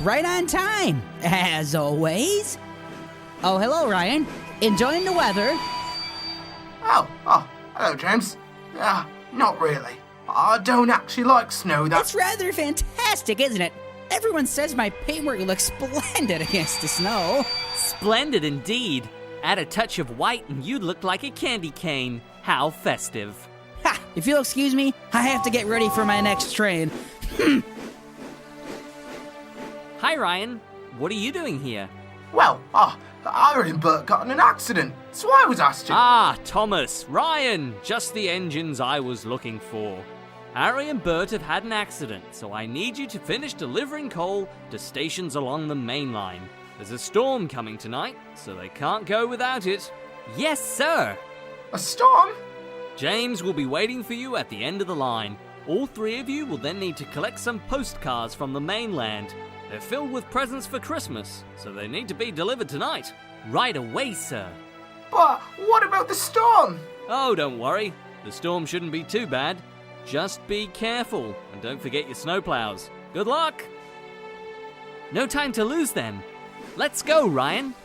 right on time, as always. Oh, hello, Ryan. Enjoying the weather? Oh, hello, James. Not really. I don't actually like snow. It's rather fantastic, isn't it? Everyone says my paintwork looks splendid against the snow. Splendid indeed. Add a touch of white and you'd look like a candy cane. How festive. Ha! If you'll excuse me, I have to get ready for my next train. Hi, Ryan. What are you doing here? Well, Harry and Bert got in an accident, so I was asked to. Ah, Thomas, Ryan, just the engines I was looking for. Harry and Bert have had an accident, so I need you to finish delivering coal to stations along the main line. There's a storm coming tonight, so they can't go without it. Yes, sir. A storm? James will be waiting for you at the end of the line. All three of you will then need to collect some postcards from the mainland. They're filled with presents for Christmas, so they need to be delivered tonight. Right away, sir. But what about the storm? Oh, don't worry. The storm shouldn't be too bad. Just be careful, and don't forget your snowplows. Good luck! No time to lose then. Let's go, Ryan.